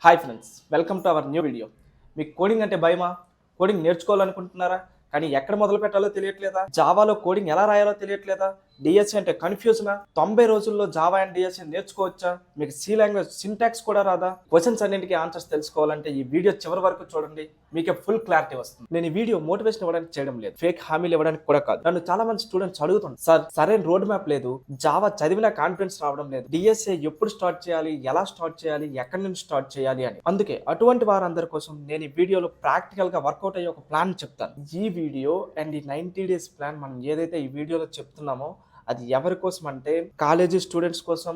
Hi friends, welcome to our new video. మీకు coding అంటే భయమా? కోడింగ్ నేర్చుకోవాలనుకుంటున్నారా? కానీ ఎక్కడ మొదలు పెట్టాలో తెలియట్లేదా? జావాలో కోడింగ్ ఎలా రాయాలో తెలియట్లేదా? డిఎస్సి అంటే కన్ఫ్యూజనా? 90 రోజుల్లో జావా అండ్ డిఎస్సి నేర్చుకోవచ్చా? మీకు సి లాంగ్వేజ్ సింటాక్స్ కూడా రాదా? క్వశ్చన్స్ అన్నింటికి ఆన్సర్స్ తెలుసుకోవాలంటే ఈ వీడియో చివరి వరకు చూడండి, మీకే ఫుల్ క్లారిటీ వస్తుంది. నేను ఈ వీడియో మోటివేషన్ ఇవ్వడానికి చేయడం లేదు, ఫేక్ హామీలు ఇవ్వడానికి కూడా కాదు. నన్ను చాలా మంది స్టూడెంట్స్ అడుగుతున్నారు, సార్ సరైన రోడ్ మ్యాప్ లేదు, జావా చదివినా కాన్ఫిడెన్స్ రావడం లేదు, డిఎస్ఏ ఎప్పుడు స్టార్ట్ చేయాలి, ఎలా స్టార్ట్ చేయాలి, ఎక్కడి నుంచి స్టార్ట్ చేయాలి అని. అందుకే అటువంటి వారందరి కోసం నేను ఈ వీడియోలో ప్రాక్టికల్ గా వర్కౌట్ అయ్యే ఒక ప్లాన్ చెప్తాను. ఈ వీడియో అండ్ ఈ 90 డేస్ ప్లాన్ మనం ఏదైతే ఈ వీడియోలో చెప్తున్నామో అది ఎవరి కోసం అంటే కాలేజీ స్టూడెంట్స్ కోసం,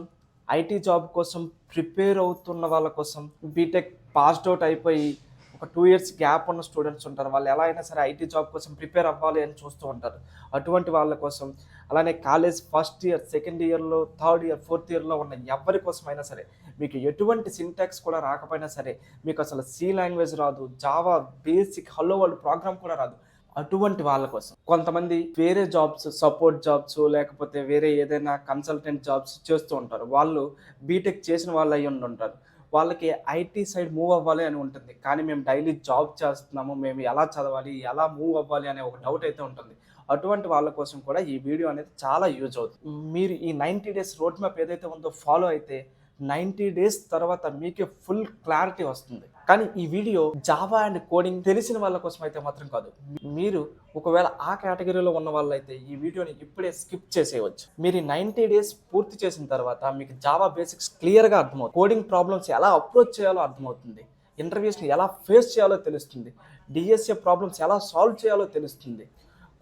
ఐటీ జాబ్ కోసం ప్రిపేర్ అవుతున్న వాళ్ళ కోసం, బీటెక్ పాస్డ్ అవుట్ అయిపోయి ఒక 2 ఇయర్స్ గ్యాప్ ఉన్న స్టూడెంట్స్ ఉంటారు. వాళ్ళు ఎలా అయినా సరే ఐటీ జాబ్ కోసం ప్రిపేర్ అవ్వాలి అని చూస్తూ ఉంటారు. అటువంటి వాళ్ళ కోసం, అలానే కాలేజ్ ఫస్ట్ ఇయర్, సెకండ్ ఇయర్లో, థర్డ్ ఇయర్, ఫోర్త్ ఇయర్లో ఉన్న ఎవరి కోసమైనా సరే, మీకు ఎటువంటి సింటాక్స్ కూడా రాకపోయినా సరే, మీకు అసలు సి లాంగ్వేజ్ రాదు, Java basic hello world program కూడా రాదు, అటువంటి వాళ్ళ కోసం. కొంతమంది వేరే జాబ్స్, సపోర్ట్ జాబ్స్, లేకపోతే వేరే ఏదైనా కన్సల్టెంట్ జాబ్స్ చేస్తూ ఉంటారు. వాళ్ళు బీటెక్ చేసిన వాళ్ళు అయ్యి ఉంటారు. వాళ్ళకి ఐటీ సైడ్ మూవ్ అవ్వాలి అని ఉంటుంది, కానీ మేము డైలీ జాబ్ చేస్తున్నాము, మేము ఎలా చదవాలి, ఎలా మూవ్ అవ్వాలి అనే ఒక డౌట్ అయితే ఉంటుంది. అటువంటి వాళ్ళ కోసం కూడా ఈ వీడియో అనేది చాలా యూజ్ అవుతుంది. మీరు ఈ 90 డేస్ రోడ్ మ్యాప్ ఏదైతే ఉందో ఫాలో అయితే 90 డేస్ తర్వాత మీకే ఫుల్ క్లారిటీ వస్తుంది. కానీ ఈ వీడియో జావా అండ్ కోడింగ్ తెలిసిన వాళ్ళ కోసం అయితే మాత్రం కాదు. మీరు ఒకవేళ ఆ కేటగిరీలో ఉన్న వాళ్ళైతే ఈ వీడియోని ఇప్పుడే స్కిప్ చేసేయవచ్చు. మీరు ఈ 90 డేస్ పూర్తి చేసిన తర్వాత మీకు జావా బేసిక్స్ క్లియర్గా అర్థమవుతుంది, కోడింగ్ ప్రాబ్లమ్స్ ఎలా అప్రోచ్ చేయాలో అర్థమవుతుంది, ఇంటర్వ్యూస్ని ఎలా ఫేస్ చేయాలో తెలుస్తుంది, డిఎస్ఏ ప్రాబ్లమ్స్ ఎలా సాల్వ్ చేయాలో తెలుస్తుంది,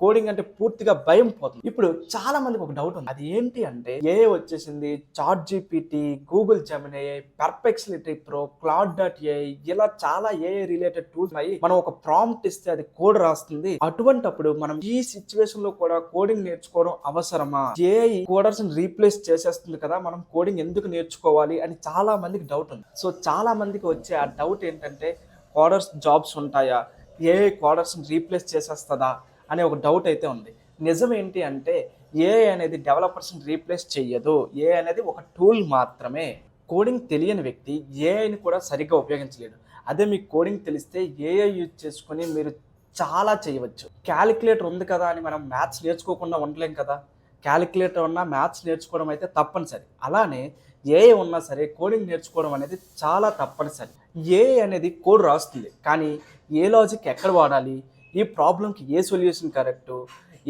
కోడింగ్ అంటే పూర్తిగా భయం పోతుంది. ఇప్పుడు చాలా మందికి ఒక డౌట్ ఉంది, అది ఏంటి అంటే ఏఐ వచ్చేసింది, chat GPT, Google Gemini, Perplexity pro, క్లౌడ్.ai, ఇలా చాలా ఏఐ రిలేటెడ్ టూల్స్ ఉన్నాయి. మనం ఒక ప్రాంప్ట్ ఇస్తే అది కోడ్ రాస్తుంది. అటువంటప్పుడు మనం ఈ సిచ్యువేషన్ లో కూడా కోడింగ్ నేర్చుకోవడం అవసరమా? ఏఐ కోడర్స్ రీప్లేస్ చేసేస్తుంది కదా, మనం కోడింగ్ ఎందుకు నేర్చుకోవాలి అని చాలా మందికి డౌట్ ఉంది. సో చాలా మందికి వచ్చే ఆ డౌట్ ఏంటంటే కోడర్స్ జాబ్స్ ఉంటాయా, ఏఐ కోడర్స్ రీప్లేస్ చేసేస్తుందా అనే ఒక డౌట్ అయితే ఉంది. నిజం ఏంటి అంటే ఏఐ అనేది డెవలపర్స్ని రీప్లేస్ చెయ్యదు. ఏఐ అనేది ఒక టూల్ మాత్రమే. కోడింగ్ తెలియని వ్యక్తి ఏఐని కూడా సరిగ్గా ఉపయోగించలేడు. అదే మీకు కోడింగ్ తెలిస్తే ఏఐ యూజ్ చేసుకొని మీరు చాలా చేయవచ్చు. క్యాలిక్యులేటర్ ఉంది కదా అని మనం మ్యాథ్స్ నేర్చుకోకుండా ఉండలేం కదా. క్యాలిక్యులేటర్ ఉన్నా మ్యాథ్స్ నేర్చుకోవడం అయితే తప్పనిసరి. అలానే ఏఐ ఉన్నా సరే కోడింగ్ నేర్చుకోవడం అనేది చాలా తప్పనిసరి. ఏఐ అనేది కోడ్ రాస్తుంది, కానీ ఏ లాజిక్ ఎక్కడ వాడాలి, ఈ ప్రాబ్లంకి ఏ సొల్యూషన్ కరెక్టు,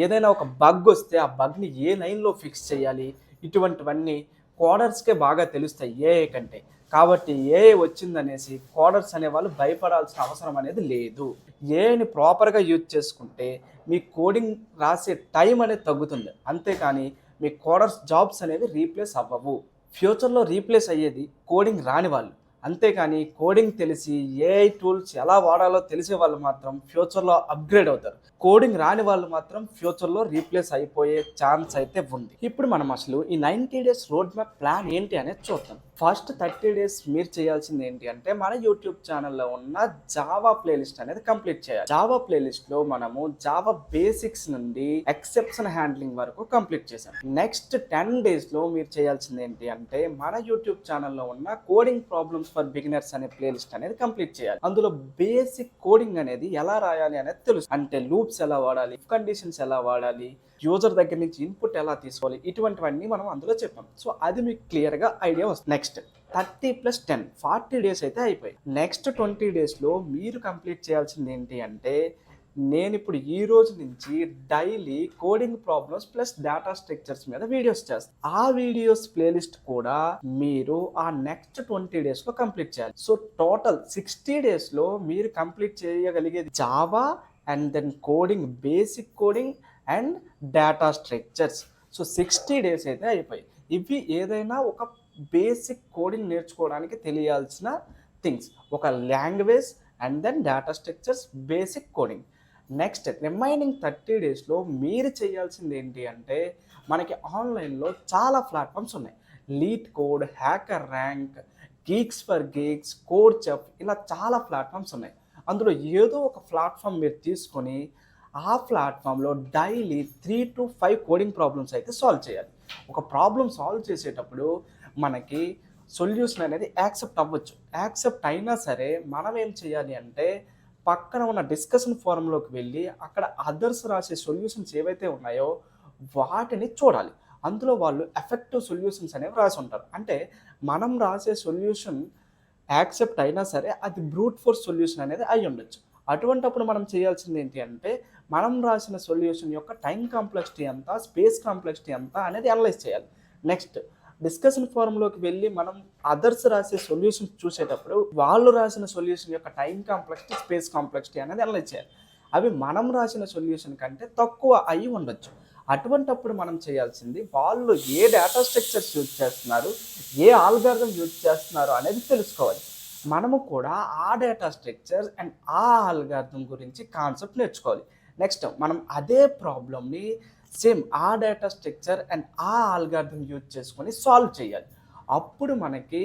ఏదైనా ఒక బగ్ వస్తే ఆ బగ్ని ఏ లైన్లో ఫిక్స్ చేయాలి, ఇటువంటివన్నీ కోడర్స్కే బాగా తెలుస్తాయి ఏఐ కంటే. కాబట్టి ఏఐ వచ్చిందనేసి కోడర్స్ అనేవాళ్ళు భయపడాల్సిన అవసరం అనేది లేదు. ఏఐని ప్రాపర్గా యూజ్ చేసుకుంటే మీ కోడింగ్ రాసే టైం అనేది తగ్గుతుంది, అంతేకాని మీ కోడర్స్ జాబ్స్ అనేవి రీప్లేస్ అవ్వవు. ఫ్యూచర్లో రీప్లేస్ అయ్యేది కోడింగ్ రాని వాళ్ళు, అంతేకాని కోడింగ్ తెలిసి ఏఐ టూల్స్ ఎలా వాడాలో తెలిసే వాళ్ళు మాత్రం ఫ్యూచర్లో అప్గ్రేడ్ అవుతారు. కోడింగ్ రాని వాళ్ళు మాత్రం ఫ్యూచర్లో రీప్లేస్ అయిపోయే ఛాన్స్ అయితే ఉంది. ఇప్పుడు మనం అసలు ఈ 90 డేస్ రోడ్ మ్యాప్ ప్లాన్ ఏంటి అనేది చూద్దాం. ఫస్ట్ 30 డేస్ మీరు చేయాల్సింది ఏంటి అంటే మన యూట్యూబ్ ఛానల్లో ఉన్న జావా ప్లేలిస్ట్ అనేది కంప్లీట్ చేయాలి. జావా ప్లేలిస్ట్లో మనము జావా బేసిక్స్ నుండి ఎక్సెప్షన్ హ్యాండ్లింగ్ వరకు కంప్లీట్ చేసాం. నెక్స్ట్ 10 డేస్లో మీరు చేయాల్సింది ఏంటి అంటే మన యూట్యూబ్ ఛానల్లో ఉన్న కోడింగ్ ప్రాబ్లమ్స్ ఫర్ బిగినర్స్ అనే ప్లేలిస్ట్ అనేది కంప్లీట్ చేయాలి. అందులో బేసిక్ కోడింగ్ అనేది ఎలా రాయాలి అనేది తెలుసు, అంటే లూప్స్ ఎలా వాడాలి, ఇఫ్ కండిషన్స్ ఎలా వాడాలి, యూజర్ దగ్గర నుంచి ఇన్పుట్ ఎలా తీసుకోవాలి, ఇటువంటివన్నీ మనం అందులో చెప్పాం. సో అది మీకు క్లియర్గా ఐడియా వస్తుంది. నెక్స్ట్ 30 + 10 40 డేస్ అయితే అయిపోయి. నెక్స్ట్ 20 డేస్లో మీరు కంప్లీట్ చేయాల్సింది ఏంటి అంటే నేను ఇప్పుడు ఈ రోజు నుంచి daily coding problems plus data structures మీద వీడియోస్ చేస్తాను. ఆ వీడియోస్ ప్లేలిస్ట్ కూడా మీరు ఆ నెక్స్ట్ 20 డేస్లో కంప్లీట్ చేయాలి. సో టోటల్ 60 డేస్లో మీరు కంప్లీట్ చేయగలిగేది Java and then coding, basic coding and data structures. So 60 days అయితే అయిపోయి. ఇవి ఏదైనా ఒక బేసిక్ కోడింగ్ నేర్చుకోవడానికి తెలియాల్సిన థింగ్స్, ఒక language and then data structures, basic coding. Next remaining 30 డేస్లో మీరు చేయాల్సింది ఏంటి అంటే మనకి ఆన్లైన్లో చాలా ప్లాట్ఫామ్స్ ఉన్నాయి. Lead code, hacker rank, Geeks for Geeks, code chef, ఇలా చాలా ప్లాట్ఫామ్స్ ఉన్నాయి. అందులో ఏదో ఒక ప్లాట్ఫామ్ మీరు తీసుకొని ఆ ప్లాట్ఫామ్లో డైలీ 3 to 5 కోడింగ్ ప్రాబ్లమ్స్ అయితే సాల్వ్ చేయాలి. ఒక ప్రాబ్లమ్ సాల్వ్ చేసేటప్పుడు మనకి సొల్యూషన్ అనేది యాక్సెప్ట్ అవ్వచ్చు. యాక్సెప్ట్ అయినా సరే మనం ఏం చేయాలి అంటే పక్కన ఉన్న డిస్కషన్ ఫోరంలోకి వెళ్ళి అక్కడ అదర్స్ రాసే సొల్యూషన్స్ ఏవైతే ఉన్నాయో వాటిని చూడాలి. అందులో వాళ్ళు ఎఫెక్టివ్ సొల్యూషన్స్ అనేవి రాసి ఉంటారు. అంటే మనం రాసే సొల్యూషన్ యాక్సెప్ట్ అయినా సరే అది బ్రూట్ ఫోర్స్ సొల్యూషన్ అనేది అయి ఉండొచ్చు. అటువంటప్పుడు మనం చేయాల్సింది ఏంటి అంటే మనం రాసిన సొల్యూషన్ యొక్క టైం కాంప్లెక్సిటీ ఎంత, స్పేస్ కాంప్లెక్సిటీ ఎంత అనేది అనలైజ్ చేయాలి. నెక్స్ట్ డిస్కషన్ ఫోరంలోకి వెళ్ళి మనం అదర్స్ రాసే సొల్యూషన్ చూసేటప్పుడు వాళ్ళు రాసిన సొల్యూషన్ యొక్క టైం కాంప్లెక్సిటీ, స్పేస్ కాంప్లెక్సిటీ అనేది అనలైజ్ చేయాలి. అవి మనం రాసిన సొల్యూషన్ కంటే తక్కువ అయి ఉండొచ్చు. అటువంటప్పుడు మనం చేయాల్సింది వాళ్ళు ఏ డేటా స్ట్రక్చర్స్ యూజ్ చేస్తున్నారు, ఏ ఆల్గారిథం యూజ్ చేస్తున్నారు అనేది తెలుసుకోవాలి. మనము కూడా ఆ డేటా స్ట్రక్చర్ అండ్ ఆ ఆల్గారిథం గురించి కాన్సెప్ట్ నేర్చుకోవాలి. నెక్స్ట్ మనం అదే ప్రాబ్లమ్ని సేమ్ ఆ డేటా స్ట్రక్చర్ అండ్ ఆ ఆల్గారిథం యూజ్ చేసుకొని సాల్వ్ చేయాలి. అప్పుడు మనకి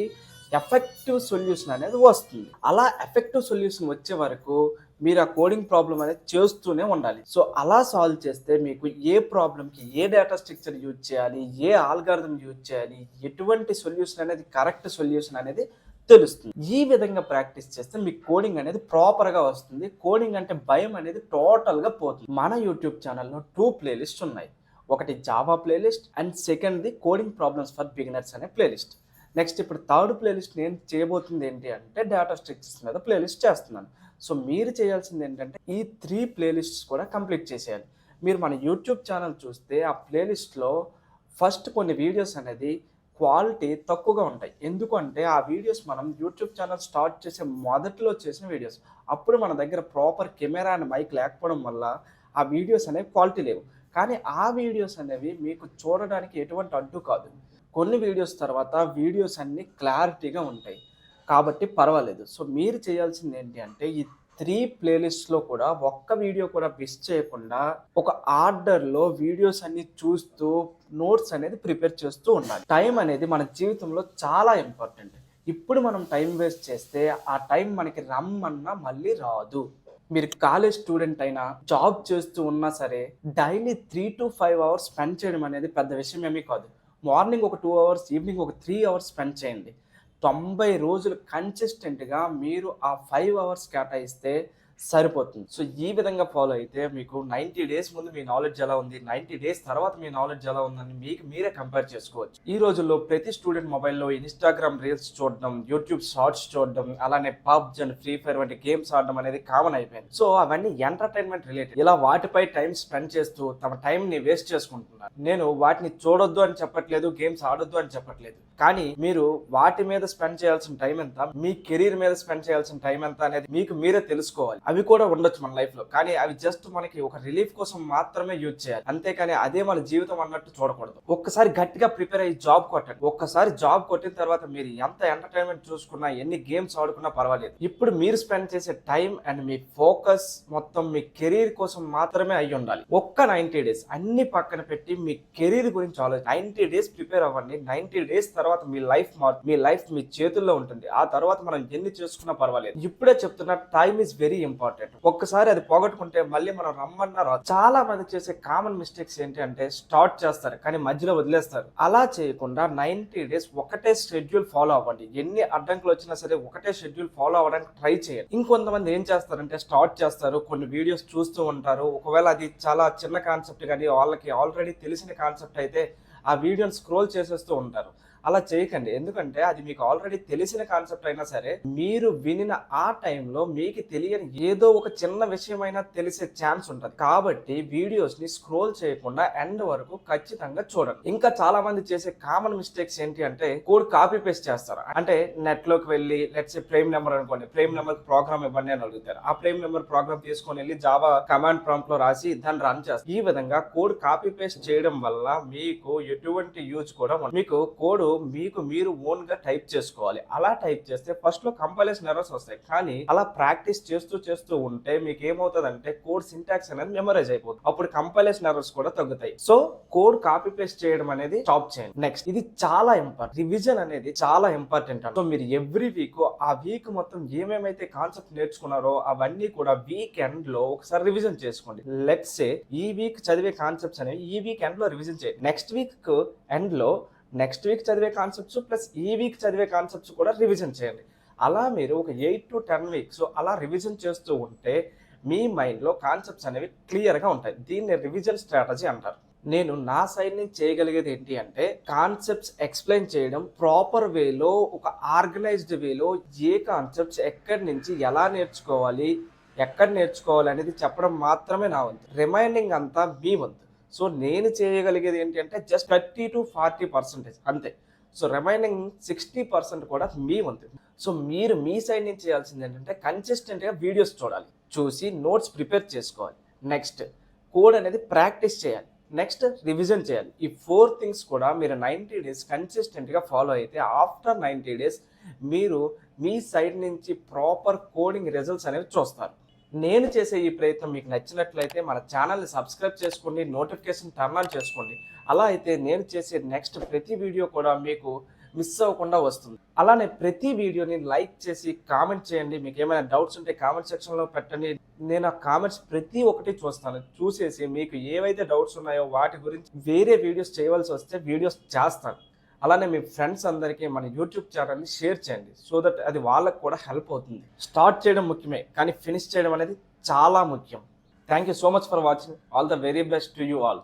ఎఫెక్టివ్ సొల్యూషన్ అనేది వస్తుంది. అలా ఎఫెక్టివ్ సొల్యూషన్ వచ్చే వరకు మీరు ఆ కోడింగ్ ప్రాబ్లం అనేది చేస్తూనే ఉండాలి. సో అలా సాల్వ్ చేస్తే మీకు ఏ ప్రాబ్లంకి ఏ డేటా స్ట్రక్చర్ యూజ్ చేయాలి, ఏ ఆల్గారిథం యూజ్ చేయాలి, ఎటువంటి సొల్యూషన్ అనేది కరెక్ట్ సొల్యూషన్ అనేది తెలుస్తుంది. ఈ విధంగా ప్రాక్టీస్ చేస్తే మీకు కోడింగ్ అనేది ప్రాపర్గా వస్తుంది. కోడింగ్ అంటే భయం అనేది టోటల్గా పోతుంది. మన యూట్యూబ్ ఛానల్లో 2 ప్లేలిస్ట్ ఉన్నాయి. ఒకటి జావా ప్లేలిస్ట్ అండ్ సెకండ్ది కోడింగ్ ప్రాబ్లమ్స్ ఫర్ బిగినర్స్ అనే ప్లేలిస్ట్. నెక్స్ట్ ఇప్పుడు థర్డ్ ప్లేలిస్ట్ నేను చేయబోతుంది ఏంటి అంటే డేటా స్ట్రక్చర్స్ మీద ప్లేలిస్ట్ చేస్తున్నాను. సో మీరు చేయాల్సింది ఏంటంటే ఈ 3 ప్లేలిస్ట్స్ కూడా కంప్లీట్ చేసేయాలి. మీరు మన యూట్యూబ్ ఛానల్ చూస్తే ఆ ప్లేలిస్ట్లో ఫస్ట్ కొన్ని వీడియోస్ అనేది క్వాలిటీ తక్కువగా ఉంటాయి. ఎందుకంటే ఆ వీడియోస్ మనం యూట్యూబ్ ఛానల్ స్టార్ట్ చేసే మొదట్లో చేసిన వీడియోస్. అప్పుడు మన దగ్గర ప్రాపర్ కెమెరా అండ్ మైక్ లేకపోవడం వల్ల ఆ వీడియోస్ అనేవి క్వాలిటీ లేవు. కానీ ఆ వీడియోస్ అనేవి మీకు చూడడానికి ఎటువంటి అడ్డు కాదు. కొన్ని వీడియోస్ తర్వాత వీడియోస్ అన్నీ క్లారిటీగా ఉంటాయి కాబట్టి పర్వాలేదు. సో మీరు చేయాల్సింది ఏంటి అంటే ఈ 3 ప్లేలిస్ట్లో కూడా ఒక్క వీడియో కూడా మిస్ చేయకుండా ఒక ఆర్డర్లో వీడియోస్ అన్ని చూస్తూ నోట్స్ అనేది ప్రిపేర్ చేస్తూ ఉండాలి. టైం అనేది మన జీవితంలో చాలా ఇంపార్టెంట్. ఇప్పుడు మనం టైం వేస్ట్ చేస్తే ఆ టైం మనకి రమ్మన్నా మళ్ళీ రాదు. మీరు కాలేజ్ స్టూడెంట్ అయినా జాబ్ చేస్తూ ఉన్నా సరే డైలీ 3 to 5 అవర్స్ స్పెండ్ చేయడం అనేది పెద్ద విషయం ఏమీ కాదు. మార్నింగ్ ఒక 2 అవర్స్, ఈవినింగ్ ఒక 3 అవర్స్ స్పెండ్ చేయండి. 90 రోజులు కన్సిస్టెంట్గా మీరు ఆ 5 అవర్స్ కేటాయిస్తే సరిపోతుంది. సో ఈ విధంగా ఫాలో అయితే మీకు 90 డేస్ ముందు మీ నాలెడ్జ్ ఎలా ఉంది, 90 డేస్ తర్వాత మీ నాలెడ్జ్ ఎలా ఉందని మీకు మీరే కంపేర్ చేసుకోవచ్చు. ఈ రోజుల్లో ప్రతి స్టూడెంట్ మొబైల్లో ఇన్స్టాగ్రామ్ రీల్స్ చూడడం, యూట్యూబ్ షార్ట్స్ చూడడం, అలానే పబ్జీ అండ్ ఫ్రీ ఫైర్ వంటి గేమ్స్ ఆడడం అనేది కామన్ అయిపోయింది. సో అవన్నీ ఎంటర్టైన్మెంట్ రిలేటెడ్. ఇలా వాటిపై టైం స్పెండ్ చేస్తూ తమ టైంని వేస్ట్ చేసుకుంటున్నారు. నేను వాటిని చూడొద్దు అని చెప్పట్లేదు, గేమ్స్ ఆడొద్దు అని చెప్పట్లేదు. కానీ మీరు వాటి మీద స్పెండ్ చేయాల్సిన టైం ఎంత, మీ కెరీర్ మీద స్పెండ్ చేయాల్సిన టైం ఎంత అనేది మీకు మీరే తెలుసుకోవాలి. అవి కూడా ఉండొచ్చు మన లైఫ్ లో, కానీ అవి జస్ట్ మనకి ఒక రిలీఫ్ కోసం మాత్రమే యూజ్ చేయాలి. అంతేకాని అదే మన జీవితం అన్నట్టు చూడకూడదు. ఒక్కసారి గట్టిగా ప్రిపేర్ అయ్యి జాబ్ కొట్టండి. ఒక్కసారి జాబ్ కొట్టిన తర్వాత మీరు ఎంత ఎంటర్టైన్మెంట్ చూసుకున్నా, ఎన్ని గేమ్స్ ఆడుకున్నా పర్వాలేదు. ఇప్పుడు మీరు స్పెండ్ చేసే టైం అండ్ మీ ఫోకస్ మొత్తం మీ కెరీర్ కోసం మాత్రమే అయ్యి ఉండాలి. ఒక్క 90 డేస్ అన్ని పక్కన పెట్టి మీ కెరీర్ గురించి ఆలోచించి 90 డేస్ ప్రిపేర్ అవ్వండి. 90 డేస్ తర్వాత మీ లైఫ్ మీ చేతుల్లో ఉంటుంది. ఆ తర్వాత మనం ఎన్ని చేసుకున్నా పర్వాలేదు. ఇప్పుడే చెప్తున్నా, టైం ఇస్ వెరీ ఇంపార్టెంట్. ఒక్కసారి అది పోగొట్టుకుంటే మళ్ళీ మనం రమ్మన్నా రాదు. చాలా మంది చేసే కామన్ మిస్టేక్స్ ఏంటి అంటే స్టార్ట్ చేస్తారు కానీ మధ్యలో వదిలేస్తారు. అలా చేయకుండా 90 డేస్ ఒకటే షెడ్యూల్ ఫాలో అవ్వండి. ఎన్ని అడ్డంకులు వచ్చినా సరే ఒకటే షెడ్యూల్ ఫాలో అవ్వడానికి ట్రై చేయండి. ఇంకొంతమంది ఏం చేస్తారంటే స్టార్ట్ చేస్తారు, కొన్ని వీడియోస్ చూస్తూ ఉంటారు. ఒకవేళ అది చాలా చిన్న కాన్సెప్ట్ కానీ వాళ్ళకి ఆల్రెడీ తెలిసిన కాన్సెప్ట్ అయితే ఆ వీడియోని స్క్రోల్ చేసేస్తూ ఉంటారు. అలా చేయకండి. ఎందుకంటే అది మీకు ఆల్రెడీ తెలిసిన కాన్సెప్ట్ అయినా సరే మీరు వినిన ఆ టైంలో మీకు తెలియని ఏదో ఒక చిన్న విషయమైనా తెలిసే ఛాన్స్ ఉంటుంది. కాబట్టి వీడియోస్ ని స్క్రోల్ చేయకుండా ఎండ్ వరకు ఖచ్చితంగా చూడండి. ఇంకా చాలా మంది చేసే కామన్ మిస్టేక్స్ ఏంటి అంటే కోడ్ కాపీ పేస్ట్ చేస్తారు. అంటే నెట్ లోకి వెళ్ళి లెట్స్ సే ప్రైమ్ నెంబర్ అనుకోండి, ప్రైమ్ నెంబర్ ప్రోగ్రామ్ ఇవ్వండి అని అడుగుతారు. ఆ ప్రైమ్ నెంబర్ ప్రోగ్రామ్ తీసుకొని వెళ్ళి జావా కమాండ్ ప్రాంప్ట్ లో రాసి దాన్ని రన్ చేస్తారు. ఈ విధంగా కోడ్ కాపీ పేస్ట్ చేయడం వల్ల మీకు ఎటువంటి యూజ్ కూడా ఉండదు. మీకు కోడ్ మీకు మీరు ఓన్ గా టైప్ చేసుకోవాలి. అలా టైప్ చేస్తే ఫస్ట్ లో కంపైలేషన్ ఎర్రర్స్ వస్తాయి. కానీ అలా ప్రాక్టీస్ చేస్తూ ఉంటే మీకు ఏమవుతుందంటే కోడ్ సింటాక్స్ అనేది మెమరైజ్ అయిపోతుంది. అప్పుడు కంపైలేషన్ ఎర్రర్స్ కూడా తగ్గుతాయి. సో కోడ్ కాపీ పేస్ట్ చేయడం అనేది స్టాప్ చేయండి. నెక్స్ట్ ఇది చాలా ఇంపార్టెంట్. రివిజన్ అనేది చాలా ఇంపార్టెంట్. సో మీరు ఎవ్రీ వీక్ ఆ వీక్ మొత్తం ఏమేమైతే కాన్సెప్ట్ నేర్చుకున్నారో అవన్నీ కూడా వీక్ ఎండ్ లో ఒకసారి రివిజన్ చేసుకోండి. లెట్స్ సే ఈ వీక్ చదివే కాన్సెప్ట్స్ అనేవి ఈ వీక్ ఎండ్ లో రివిజన్ చేయండి. నెక్స్ట్ వీక్ ఎండ్ లో నెక్స్ట్ వీక్ చదివే కాన్సెప్ట్స్ ప్లస్ ఈ వీక్ చదివే కాన్సెప్ట్స్ కూడా రివిజన్ చేయండి. అలా మీరు ఒక 8 to 10 వీక్స్ అలా రివిజన్ చేస్తూ ఉంటే మీ మైండ్లో కాన్సెప్ట్స్ అనేవి క్లియర్గా ఉంటాయి. దీన్ని రివిజన్ స్ట్రాటజీ అంటారు. నేను నా సైడ్ నుంచి చేయగలిగేది ఏంటి అంటే కాన్సెప్ట్స్ ఎక్స్ప్లెయిన్ చేయడం, ప్రాపర్ వేలో ఒక ఆర్గనైజ్డ్ వేలో ఏ కాన్సెప్ట్స్ ఎక్కడి నుంచి ఎలా నేర్చుకోవాలి, ఎక్కడ నేర్చుకోవాలి అనేది చెప్పడం మాత్రమే నా వంతు. రిమైనింగ్ అంతా మీ వంతు. సో నేను చేయగలిగేది ఏంటి అంటే జస్ట్ 30 to 40% అంతే. సో రిమైనింగ్ 60% కూడా మీ వంతు. సో మీరు మీ సైడ్ నుంచి చేయాల్సింది ఏంటంటే కన్సిస్టెంట్గా వీడియోస్ చూడాలి, చూసి నోట్స్ ప్రిపేర్ చేసుకోవాలి, నెక్స్ట్ కోడ్ అనేది ప్రాక్టీస్ చేయాలి, నెక్స్ట్ రివిజన్ చేయాలి. ఈ 4 థింగ్స్ కూడా మీరు 90 డేస్ కన్సిస్టెంట్గా ఫాలో అయితే ఆఫ్టర్ 90 డేస్ మీరు మీ సైడ్ నుంచి ప్రాపర్ కోడింగ్ రిజల్ట్స్ అనేవి చూస్తారు. నేను చేసే ఈ ప్రయత్నం మీకు నచ్చినట్లయితే మన ఛానల్ని సబ్స్క్రైబ్ చేసుకోండి, నోటిఫికేషన్ టర్న్ ఆన్ చేసుకోండి. అలా అయితే నేను చేసే నెక్స్ట్ ప్రతి వీడియో కూడా మీకు మిస్ అవ్వకుండా వస్తుంది. అలానే ప్రతి వీడియోని లైక్ చేసి కామెంట్ చేయండి. మీకు ఏమైనా డౌట్స్ ఉంటే కామెంట్ సెక్షన్లో పెట్టండి. నేను ఆ కామెంట్స్ ప్రతి ఒక్కటి చూస్తాను. చూసేసి మీకు ఏవైతే డౌట్స్ ఉన్నాయో వాటి గురించి వేరే వీడియోస్ చేయవలసి వస్తే వీడియోస్ చేస్తాను. అలానే మీ ఫ్రెండ్స్ అందరికీ మన యూట్యూబ్ ఛానల్ని షేర్ చేయండి. సో దట్ అది వాళ్ళకు కూడా హెల్ప్ అవుతుంది. స్టార్ట్ చేయడం ముఖ్యమే, కానీ ఫినిష్ చేయడం అనేది చాలా ముఖ్యం. Thank you so much for watching. All the very best to you all.